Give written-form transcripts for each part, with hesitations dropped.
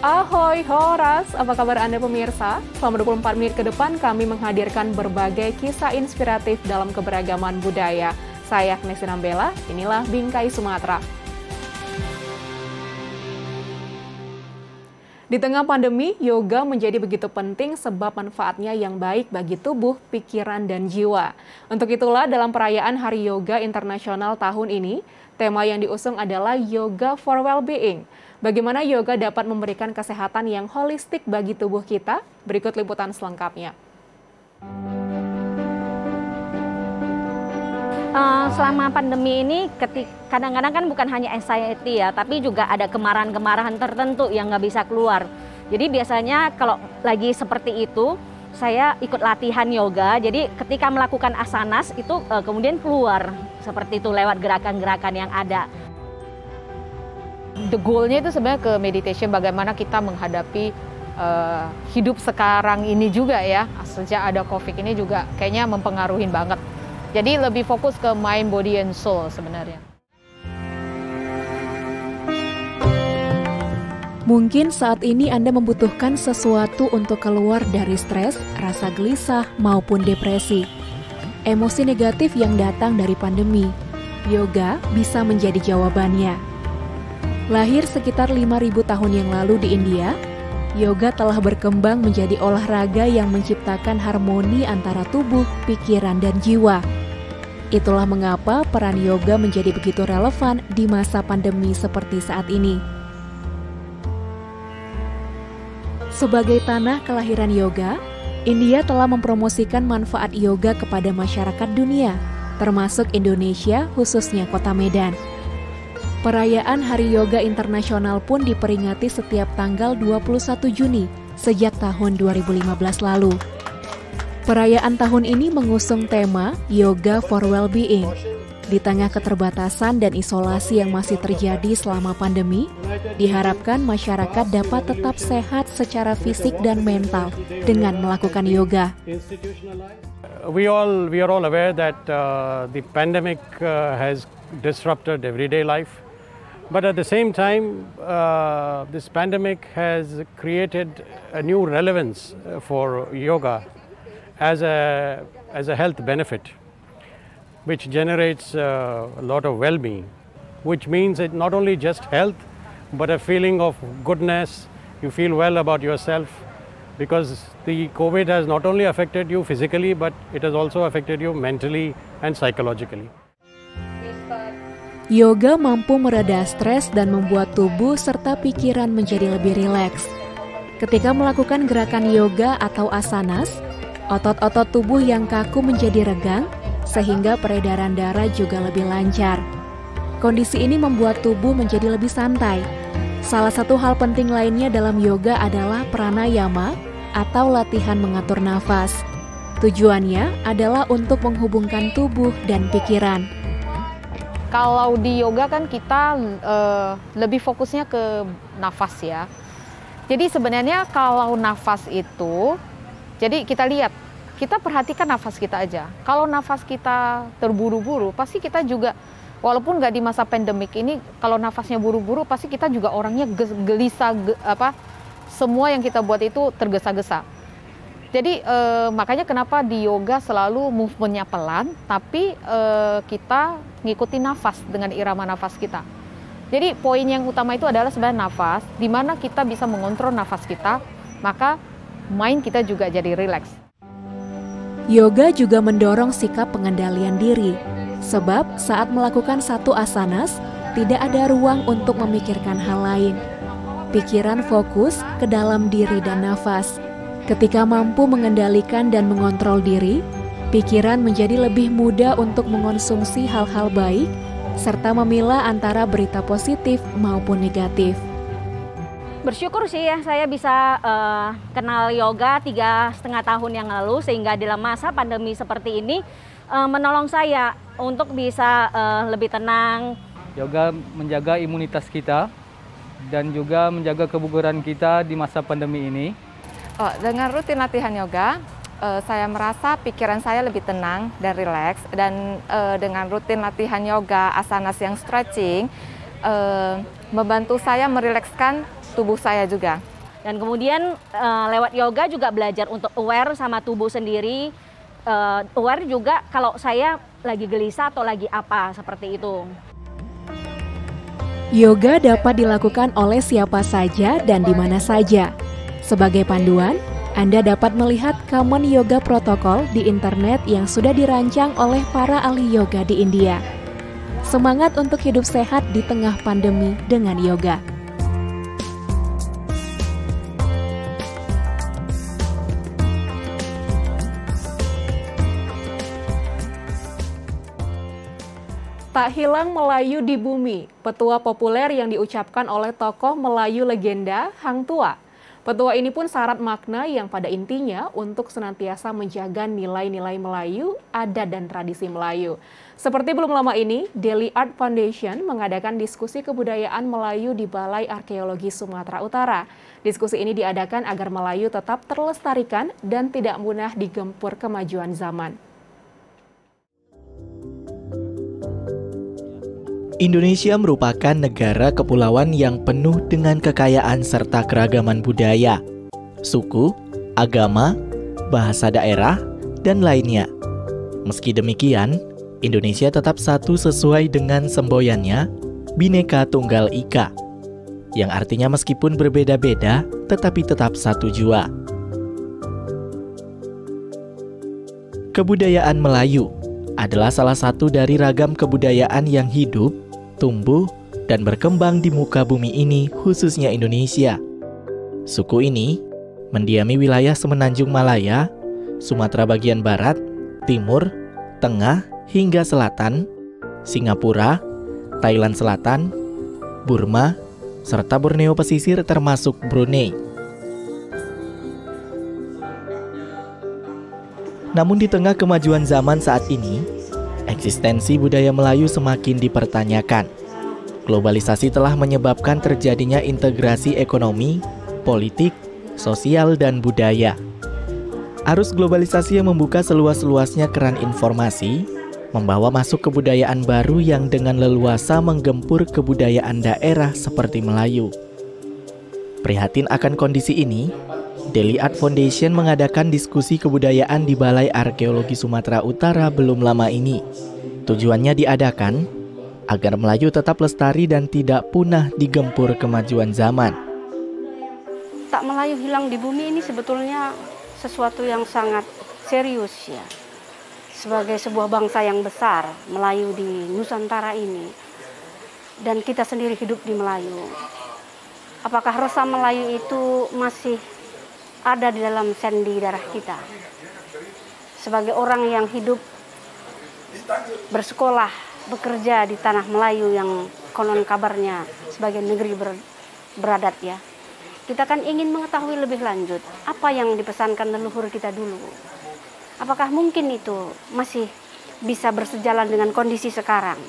Ahoy Horas, apa kabar Anda pemirsa? Selama 24 menit ke depan kami menghadirkan berbagai kisah inspiratif dalam keberagaman budaya. Saya Agnes Nambela, inilah Bingkai Sumatera. Di tengah pandemi, yoga menjadi begitu penting sebab manfaatnya yang baik bagi tubuh, pikiran, dan jiwa. Untuk itulah dalam perayaan Hari Yoga Internasional tahun ini, tema yang diusung adalah Yoga for Well-being. Bagaimana yoga dapat memberikan kesehatan yang holistik bagi tubuh kita? Berikut liputan selengkapnya. Selama pandemi ini, kadang-kadang kan bukan hanya anxiety ya, tapi juga ada kemarahan-kemarahan tertentu yang nggak bisa keluar. Jadi biasanya kalau lagi seperti itu, saya ikut latihan yoga. Jadi ketika melakukan asanas itu kemudian keluar seperti itu lewat gerakan-gerakan yang ada. The goal-nya itu sebenarnya ke meditation, bagaimana kita menghadapi hidup sekarang ini juga ya. Sejak ada COVID ini juga kayaknya mempengaruhi banget. Jadi lebih fokus ke mind, body, and soul sebenarnya. Mungkin saat ini Anda membutuhkan sesuatu untuk keluar dari stres, rasa gelisah, maupun depresi. Emosi negatif yang datang dari pandemi. Yoga bisa menjadi jawabannya. Lahir sekitar 5.000 tahun yang lalu di India, yoga telah berkembang menjadi olahraga yang menciptakan harmoni antara tubuh, pikiran, dan jiwa. Itulah mengapa peran yoga menjadi begitu relevan di masa pandemi seperti saat ini. Sebagai tanah kelahiran yoga, India telah mempromosikan manfaat yoga kepada masyarakat dunia, termasuk Indonesia, khususnya Kota Medan. Perayaan Hari Yoga Internasional pun diperingati setiap tanggal 21 Juni sejak tahun 2015 lalu. Perayaan tahun ini mengusung tema Yoga for Well-being. Di tengah keterbatasan dan isolasi yang masih terjadi selama pandemi, diharapkan masyarakat dapat tetap sehat secara fisik dan mental dengan melakukan yoga. We are all aware that the pandemic has disrupted everyday life. But at the same time, this pandemic has created a new relevance for yoga as a health benefit, which generates a lot of well-being, which means it not only just health, but a feeling of goodness. You feel well about yourself, because the COVID has not only affected you physically, but it has also affected you mentally and psychologically. Yoga mampu mereda stres dan membuat tubuh serta pikiran menjadi lebih rileks. Ketika melakukan gerakan yoga atau asanas, otot-otot tubuh yang kaku menjadi regang, sehingga peredaran darah juga lebih lancar. Kondisi ini membuat tubuh menjadi lebih santai. Salah satu hal penting lainnya dalam yoga adalah pranayama atau latihan mengatur nafas. Tujuannya adalah untuk menghubungkan tubuh dan pikiran. Kalau di yoga kan kita lebih fokusnya ke nafas ya. Jadi sebenarnya kalau nafas itu, jadi kita lihat, kita perhatikan nafas kita aja. Kalau nafas kita terburu-buru, pasti kita juga, walaupun nggak di masa pandemik ini, kalau nafasnya buru-buru, pasti kita juga orangnya gelisah, semua yang kita buat itu tergesa-gesa. Jadi makanya kenapa di yoga selalu movementnya pelan, tapi kita ngikuti nafas dengan irama nafas kita. Jadi poin yang utama itu adalah sebenarnya nafas, di mana kita bisa mengontrol nafas kita, maka mind kita juga jadi rileks. Yoga juga mendorong sikap pengendalian diri, sebab saat melakukan satu asanas, tidak ada ruang untuk memikirkan hal lain. Pikiran fokus ke dalam diri dan nafas. Ketika mampu mengendalikan dan mengontrol diri, pikiran menjadi lebih mudah untuk mengonsumsi hal-hal baik, serta memilah antara berita positif maupun negatif. Bersyukur sih ya, saya bisa kenal yoga 3,5 tahun yang lalu, sehingga dalam masa pandemi seperti ini menolong saya untuk bisa lebih tenang. Yoga menjaga imunitas kita dan juga menjaga kebugaran kita di masa pandemi ini. Dengan rutin latihan yoga, saya merasa pikiran saya lebih tenang dan rileks. Dan dengan rutin latihan yoga, asanas yang stretching, membantu saya merilekskan tubuh saya juga. Dan kemudian lewat yoga juga belajar untuk aware sama tubuh sendiri, aware juga kalau saya lagi gelisah atau lagi apa, seperti itu. Yoga dapat dilakukan oleh siapa saja dan di mana saja. Sebagai panduan, Anda dapat melihat common yoga protokol di internet yang sudah dirancang oleh para ahli yoga di India. Semangat untuk hidup sehat di tengah pandemi dengan yoga. Tak hilang Melayu di bumi, petua populer yang diucapkan oleh tokoh Melayu legenda Hang Tuah. Petua ini pun syarat makna yang pada intinya untuk senantiasa menjaga nilai-nilai Melayu, adat dan tradisi Melayu. Seperti belum lama ini, Delhi Art Foundation mengadakan diskusi kebudayaan Melayu di Balai Arkeologi Sumatera Utara. Diskusi ini diadakan agar Melayu tetap terlestarikan dan tidak mudah digempur kemajuan zaman. Indonesia merupakan negara kepulauan yang penuh dengan kekayaan serta keragaman budaya, suku, agama, bahasa daerah, dan lainnya. Meski demikian, Indonesia tetap satu sesuai dengan semboyannya, Bhinneka Tunggal Ika, yang artinya meskipun berbeda-beda, tetapi tetap satu jua. Kebudayaan Melayu adalah salah satu dari ragam kebudayaan yang hidup, tumbuh, dan berkembang di muka bumi ini, khususnya Indonesia. Suku ini mendiami wilayah Semenanjung Malaya, Sumatera bagian barat, timur, tengah, hingga selatan, Singapura, Thailand Selatan, Burma, serta Borneo pesisir termasuk Brunei. Namun di tengah kemajuan zaman saat ini, eksistensi budaya Melayu semakin dipertanyakan. Globalisasi telah menyebabkan terjadinya integrasi ekonomi, politik, sosial, dan budaya. Arus globalisasi yang membuka seluas-luasnya keran informasi, membawa masuk kebudayaan baru yang dengan leluasa menggempur kebudayaan daerah seperti Melayu. Prihatin akan kondisi ini, Delhi Art Foundation mengadakan diskusi kebudayaan di Balai Arkeologi Sumatera Utara belum lama ini. Tujuannya diadakan agar Melayu tetap lestari dan tidak punah digempur kemajuan zaman. Tak Melayu hilang di bumi ini sebetulnya sesuatu yang sangat serius ya. Sebagai sebuah bangsa yang besar, Melayu di Nusantara ini, dan kita sendiri hidup di Melayu. Apakah rasa Melayu itu masih ada di dalam sendi darah kita? Sebagai orang yang hidup, bersekolah, bekerja di tanah Melayu yang konon kabarnya sebagai negeri beradat ya. Kita kan ingin mengetahui lebih lanjut apa yang dipesankan leluhur kita dulu. Apakah mungkin itu masih bisa bersejalan dengan kondisi sekarang?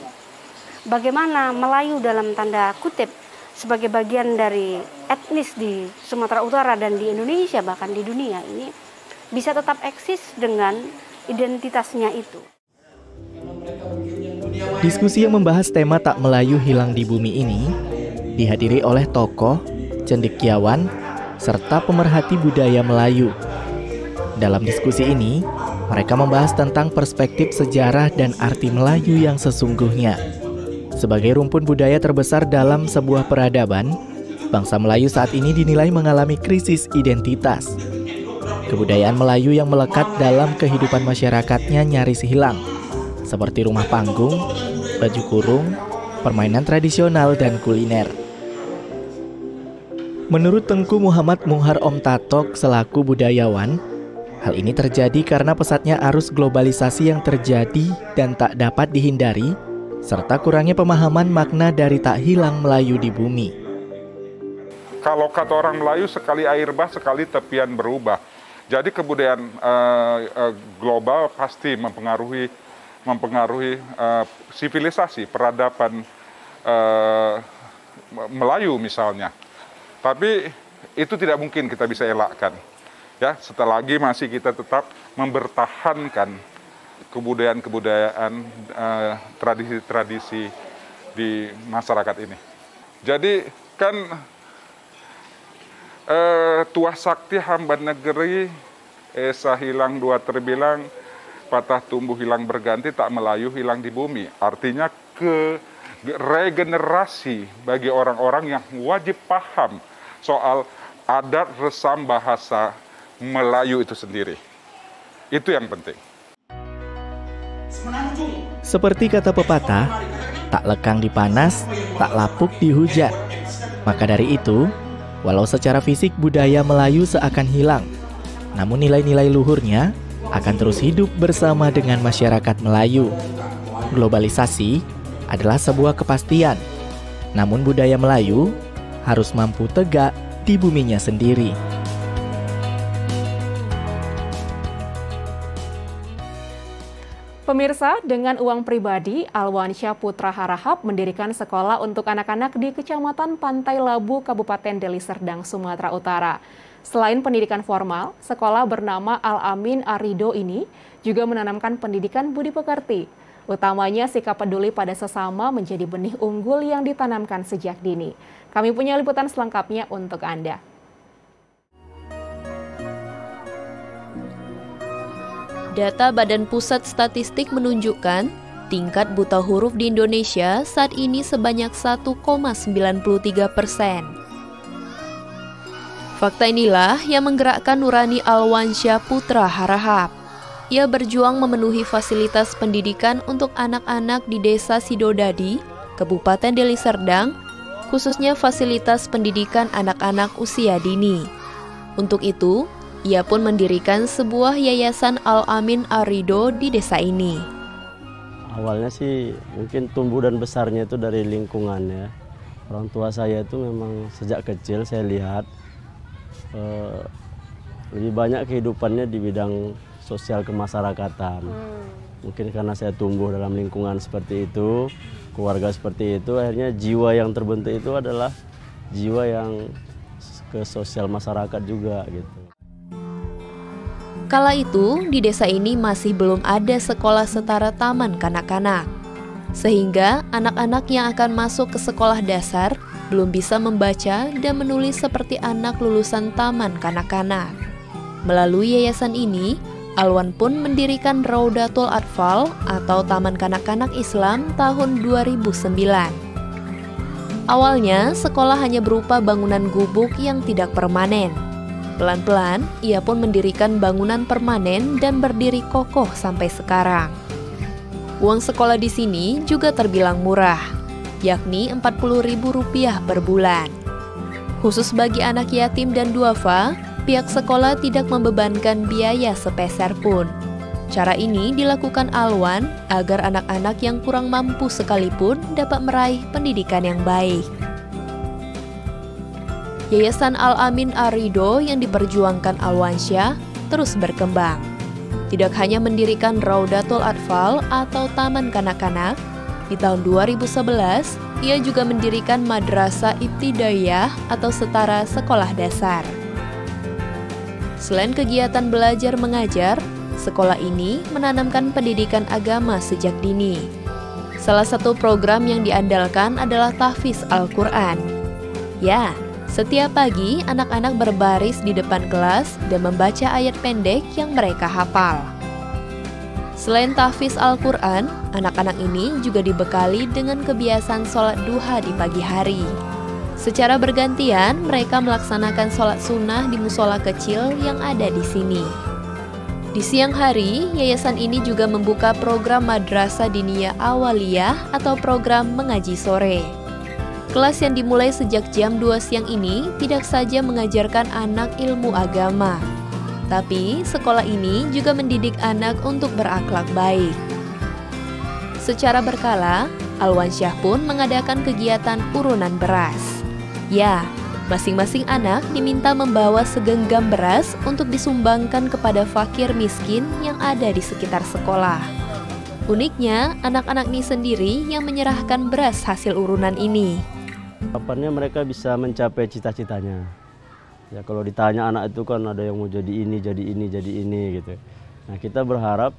Bagaimana Melayu dalam tanda kutip sebagai bagian dari etnis di Sumatera Utara dan di Indonesia, bahkan di dunia ini, bisa tetap eksis dengan identitasnya itu. Diskusi yang membahas tema Tak Melayu Hilang di Bumi ini dihadiri oleh tokoh, cendekiawan, serta pemerhati budaya Melayu. Dalam diskusi ini, mereka membahas tentang perspektif sejarah dan arti Melayu yang sesungguhnya. Sebagai rumpun budaya terbesar dalam sebuah peradaban, bangsa Melayu saat ini dinilai mengalami krisis identitas. Kebudayaan Melayu yang melekat dalam kehidupan masyarakatnya nyaris hilang, seperti rumah panggung, baju kurung, permainan tradisional, dan kuliner. Menurut Tengku Muhammad Muhar Om Tatok selaku budayawan, hal ini terjadi karena pesatnya arus globalisasi yang terjadi dan tak dapat dihindari, serta kurangnya pemahaman makna dari tak hilang Melayu di bumi. Kalau kata orang Melayu, sekali air bah, sekali tepian berubah. Jadi kebudayaan global pasti mempengaruhi sivilisasi, peradaban Melayu misalnya. Tapi itu tidak mungkin kita bisa elakkan. Ya, setelah lagi masih kita tetap mempertahankan kebudayaan, tradisi-tradisi di masyarakat ini. Jadi kan Tuah sakti hamba negeri, esa hilang dua terbilang, patah tumbuh hilang berganti, tak melayu hilang di bumi. Artinya regenerasi bagi orang-orang yang wajib paham soal adat resam bahasa Melayu itu sendiri. Itu yang penting. Seperti kata pepatah, tak lekang di panas, tak lapuk di hujan. Maka dari itu, walau secara fisik budaya Melayu seakan hilang, namun nilai-nilai luhurnya akan terus hidup bersama dengan masyarakat Melayu. Globalisasi adalah sebuah kepastian, namun budaya Melayu harus mampu tegak di buminya sendiri. Pemirsa, dengan uang pribadi, Alwansyah Putra Harahap mendirikan sekolah untuk anak-anak di Kecamatan Pantai Labu, Kabupaten Deli Serdang, Sumatera Utara. Selain pendidikan formal, sekolah bernama Al-Amin Ar-Ridho ini juga menanamkan pendidikan budi pekerti. Utamanya sikap peduli pada sesama menjadi benih unggul yang ditanamkan sejak dini. Kami punya liputan selengkapnya untuk Anda. Data Badan Pusat Statistik menunjukkan tingkat buta huruf di Indonesia saat ini sebanyak 1,93%. Fakta inilah yang menggerakkan nurani Alwansyah Putra Harahap. Ia berjuang memenuhi fasilitas pendidikan untuk anak-anak di Desa Sidodadi, Kabupaten Deli Serdang, khususnya fasilitas pendidikan anak-anak usia dini. Untuk itu, ia pun mendirikan sebuah yayasan Al-Amin Ar-Ridho di desa ini. Awalnya sih mungkin tumbuh dan besarnya itu dari lingkungan ya. Orang tua saya itu memang sejak kecil saya lihat lebih banyak kehidupannya di bidang sosial kemasyarakatan. Mungkin karena saya tumbuh dalam lingkungan seperti itu, keluarga seperti itu, akhirnya jiwa yang terbentuk itu adalah jiwa yang ke sosial masyarakat juga gitu. Kala itu, di desa ini masih belum ada sekolah setara taman kanak-kanak. Sehingga anak-anak yang akan masuk ke sekolah dasar belum bisa membaca dan menulis seperti anak lulusan taman kanak-kanak. Melalui yayasan ini, Alwan pun mendirikan Raudatul Atfal atau Taman Kanak-kanak Islam tahun 2009. Awalnya, sekolah hanya berupa bangunan gubuk yang tidak permanen. Pelan-pelan, ia pun mendirikan bangunan permanen dan berdiri kokoh sampai sekarang. Uang sekolah di sini juga terbilang murah, yakni Rp40.000 per bulan. Khusus bagi anak yatim dan duafa, pihak sekolah tidak membebankan biaya sepeser pun. Cara ini dilakukan Alwan agar anak-anak yang kurang mampu sekalipun dapat meraih pendidikan yang baik. Yayasan Al-Amin Ar-Ridho yang diperjuangkan Alwansyah terus berkembang. Tidak hanya mendirikan Raudatul Atfal atau Taman Kanak-kanak, di tahun 2011 ia juga mendirikan Madrasah Ibtidaiyah atau setara sekolah dasar. Selain kegiatan belajar mengajar, sekolah ini menanamkan pendidikan agama sejak dini. Salah satu program yang diandalkan adalah tahfiz Al-Quran. Ya, setiap pagi, anak-anak berbaris di depan kelas dan membaca ayat pendek yang mereka hafal. Selain tahfiz Al-Quran, anak-anak ini juga dibekali dengan kebiasaan sholat duha di pagi hari. Secara bergantian, mereka melaksanakan sholat sunnah di musola kecil yang ada di sini. Di siang hari, yayasan ini juga membuka program Madrasah Diniyah Awaliyah atau program mengaji sore. Kelas yang dimulai sejak jam 2 siang ini tidak saja mengajarkan anak ilmu agama, tapi sekolah ini juga mendidik anak untuk berakhlak baik. Secara berkala, Alwansyah pun mengadakan kegiatan urunan beras. Ya, masing-masing anak diminta membawa segenggam beras untuk disumbangkan kepada fakir miskin yang ada di sekitar sekolah. Uniknya, anak-anak ini sendiri yang menyerahkan beras hasil urunan ini. Harapannya mereka bisa mencapai cita-citanya. Ya kalau ditanya anak itu kan ada yang mau jadi ini gitu. Nah kita berharap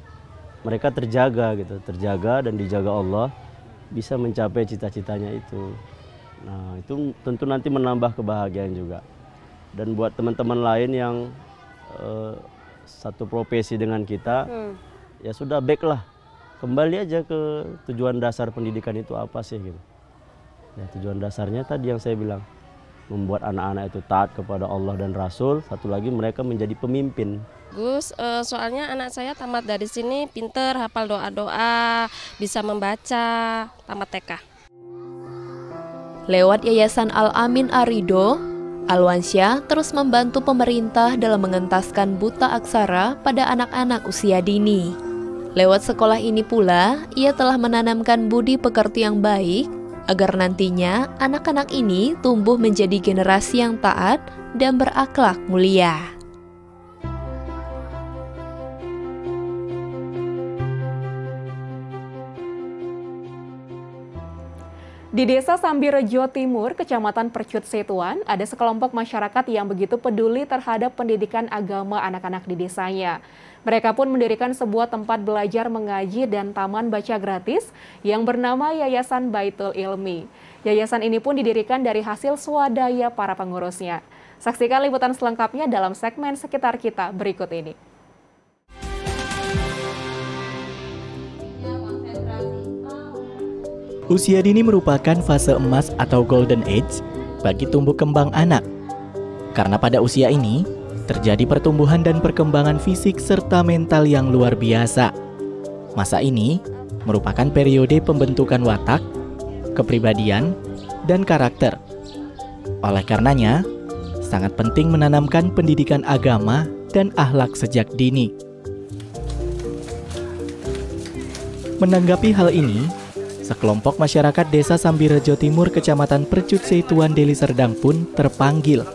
mereka terjaga gitu, terjaga dan dijaga Allah bisa mencapai cita-citanya itu. Nah itu tentu nanti menambah kebahagiaan juga. Dan buat teman-teman lain yang satu profesi dengan kita, ya sudah baik lah. Kembali aja ke tujuan dasar pendidikan itu apa sih gitu. Ya, tujuan dasarnya tadi yang saya bilang, membuat anak-anak itu taat kepada Allah dan Rasul, satu lagi mereka menjadi pemimpin. Gus, soalnya anak saya tamat dari sini pinter, hafal doa-doa, bisa membaca, tamat TK. Lewat Yayasan Al-Amin Arido, Alwansyah terus membantu pemerintah dalam mengentaskan buta aksara pada anak-anak usia dini. Lewat sekolah ini pula, ia telah menanamkan budi pekerti yang baik agar nantinya anak-anak ini tumbuh menjadi generasi yang taat dan berakhlak mulia. Di Desa Sambirejo Timur, Kecamatan Percut Setuan, ada sekelompok masyarakat yang begitu peduli terhadap pendidikan agama anak-anak di desanya. Mereka pun mendirikan sebuah tempat belajar mengaji dan taman baca gratis yang bernama Yayasan Baitul Ilmi. Yayasan ini pun didirikan dari hasil swadaya para pengurusnya. Saksikan liputan selengkapnya dalam segmen Sekitar Kita berikut ini. Usia dini merupakan fase emas atau golden age bagi tumbuh kembang anak. Karena pada usia ini, terjadi pertumbuhan dan perkembangan fisik serta mental yang luar biasa. Masa ini merupakan periode pembentukan watak, kepribadian, dan karakter. Oleh karenanya, sangat penting menanamkan pendidikan agama dan akhlak sejak dini. Menanggapi hal ini, sekelompok masyarakat Desa Sambirejo Timur, Kecamatan Percut Setuan, Deli Serdang pun terpanggil.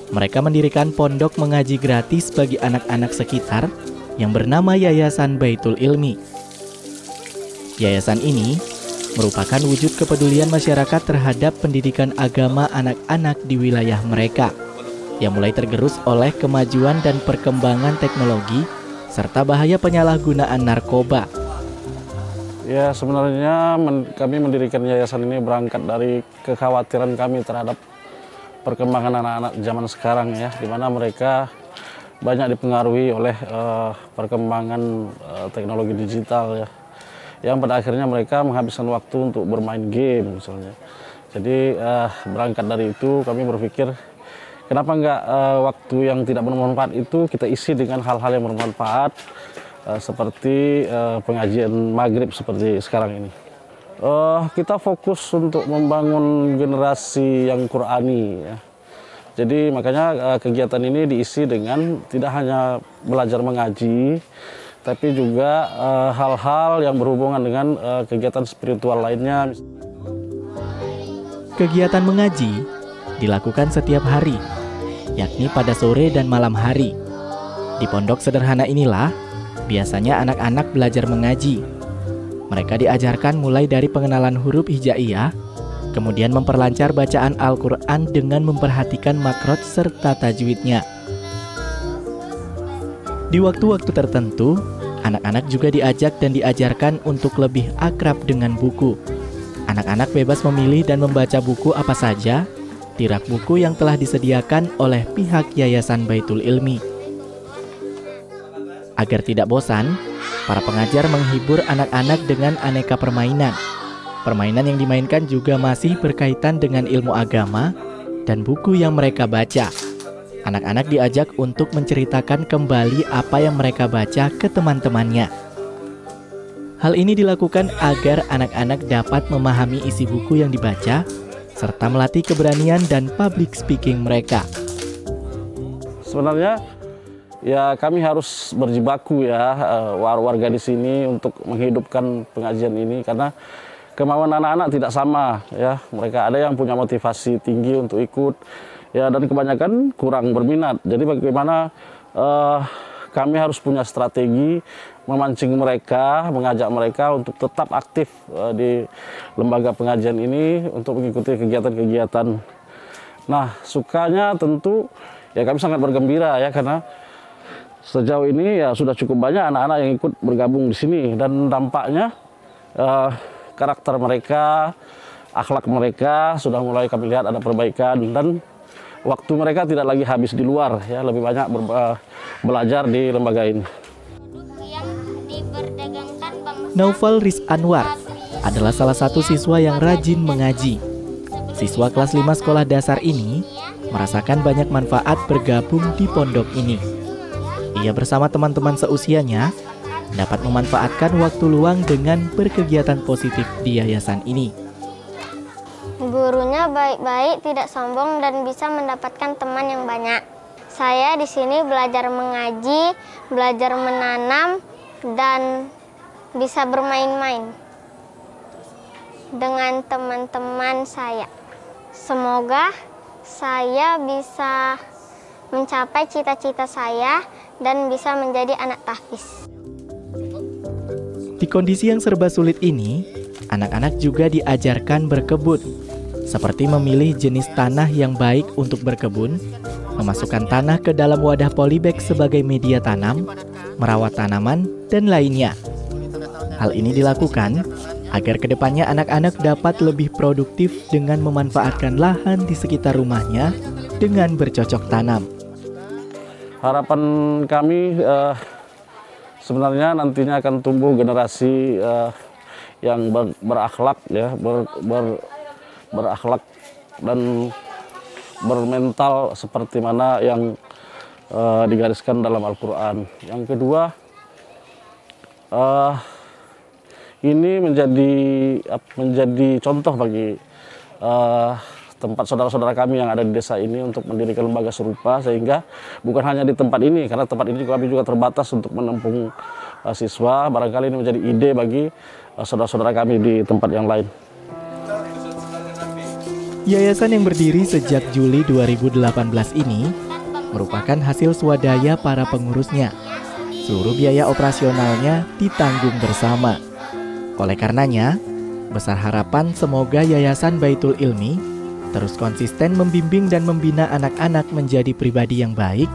Mereka mendirikan pondok mengaji gratis bagi anak-anak sekitar yang bernama Yayasan Baitul Ilmi. Yayasan ini merupakan wujud kepedulian masyarakat terhadap pendidikan agama anak-anak di wilayah mereka, yang mulai tergerus oleh kemajuan dan perkembangan teknologi serta bahaya penyalahgunaan narkoba. Ya, sebenarnya kami mendirikan yayasan ini berangkat dari kekhawatiran kami terhadap perkembangan anak-anak zaman sekarang ya, di mana mereka banyak dipengaruhi oleh perkembangan teknologi digital ya, yang pada akhirnya mereka menghabiskan waktu untuk bermain game misalnya. Jadi berangkat dari itu kami berpikir, kenapa enggak waktu yang tidak bermanfaat itu kita isi dengan hal-hal yang bermanfaat, seperti pengajian maghrib seperti sekarang ini. Kita fokus untuk membangun generasi yang Qurani ya. Jadi makanya kegiatan ini diisi dengan tidak hanya belajar mengaji, tapi juga hal-hal yang berhubungan dengan kegiatan spiritual lainnya. Kegiatan mengaji dilakukan setiap hari, yakni pada sore dan malam hari. Di pondok sederhana inilah biasanya anak-anak belajar mengaji. Mereka diajarkan mulai dari pengenalan huruf hijaiyah, kemudian memperlancar bacaan Al-Quran dengan memperhatikan makrot serta tajwidnya. Di waktu-waktu tertentu, anak-anak juga diajak dan diajarkan untuk lebih akrab dengan buku. Anak-anak bebas memilih dan membaca buku apa saja di rak buku yang telah disediakan oleh pihak Yayasan Baitul Ilmi. Agar tidak bosan, para pengajar menghibur anak-anak dengan aneka permainan. Permainan yang dimainkan juga masih berkaitan dengan ilmu agama dan buku yang mereka baca. Anak-anak diajak untuk menceritakan kembali apa yang mereka baca ke teman-temannya. Hal ini dilakukan agar anak-anak dapat memahami isi buku yang dibaca, serta melatih keberanian dan public speaking mereka. Sebenarnya ya kami harus berjibaku ya warga di sini untuk menghidupkan pengajian ini, karena kemauan anak-anak tidak sama ya. Mereka ada yang punya motivasi tinggi untuk ikut ya, dan kebanyakan kurang berminat. Jadi bagaimana kami harus punya strategi memancing mereka, mengajak mereka untuk tetap aktif di lembaga pengajian ini untuk mengikuti kegiatan-kegiatan. Nah, sukanya tentu ya kami sangat bergembira ya, karena sejauh ini ya sudah cukup banyak anak-anak yang ikut bergabung di sini, dan dampaknya karakter mereka, akhlak mereka sudah mulai kami lihat ada perbaikan, dan waktu mereka tidak lagi habis di luar, ya lebih banyak belajar di lembaga ini. Naufal Riz Anwar adalah salah satu siswa yang rajin mengaji. Siswa kelas 5 sekolah dasar ini merasakan banyak manfaat bergabung di pondok ini. Ia bersama teman-teman seusianya dapat memanfaatkan waktu luang dengan berkegiatan positif di yayasan ini. Gurunya baik-baik, tidak sombong, dan bisa mendapatkan teman yang banyak. Saya di sini belajar mengaji, belajar menanam, dan bisa bermain-main dengan teman-teman saya. Semoga saya bisa mencapai cita-cita saya dan bisa menjadi anak tahfiz. Di kondisi yang serba sulit ini, anak-anak juga diajarkan berkebun, seperti memilih jenis tanah yang baik untuk berkebun, memasukkan tanah ke dalam wadah polybag sebagai media tanam, merawat tanaman, dan lainnya. Hal ini dilakukan agar kedepannya anak-anak dapat lebih produktif dengan memanfaatkan lahan di sekitar rumahnya dengan bercocok tanam. Harapan kami sebenarnya nantinya akan tumbuh generasi yang berakhlak, ya, berakhlak dan bermental seperti mana yang digariskan dalam Al-Quran. Yang kedua, ini menjadi contoh bagi tempat saudara-saudara kami yang ada di desa ini untuk mendirikan lembaga serupa, sehingga bukan hanya di tempat ini, karena tempat ini kami juga terbatas untuk menampung siswa. Barangkali ini menjadi ide bagi saudara-saudara kami di tempat yang lain. Yayasan yang berdiri sejak Juli 2018 ini merupakan hasil swadaya para pengurusnya. Seluruh biaya operasionalnya ditanggung bersama. Oleh karenanya, besar harapan semoga Yayasan Baitul Ilmi terus konsisten membimbing dan membina anak-anak menjadi pribadi yang baik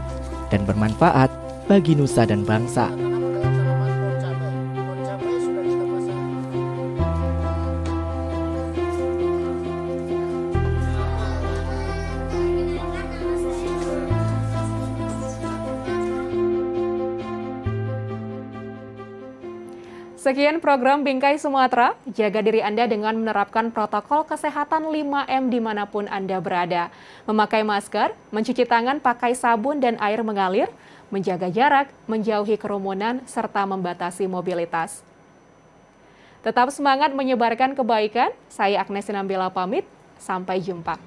dan bermanfaat bagi nusa dan bangsa. Sekian program Bingkai Sumatera. Jaga diri Anda dengan menerapkan protokol kesehatan 5M dimanapun Anda berada. Memakai masker, mencuci tangan pakai sabun dan air mengalir, menjaga jarak, menjauhi kerumunan, serta membatasi mobilitas. Tetap semangat menyebarkan kebaikan. Saya Agnes Sinambela pamit. Sampai jumpa.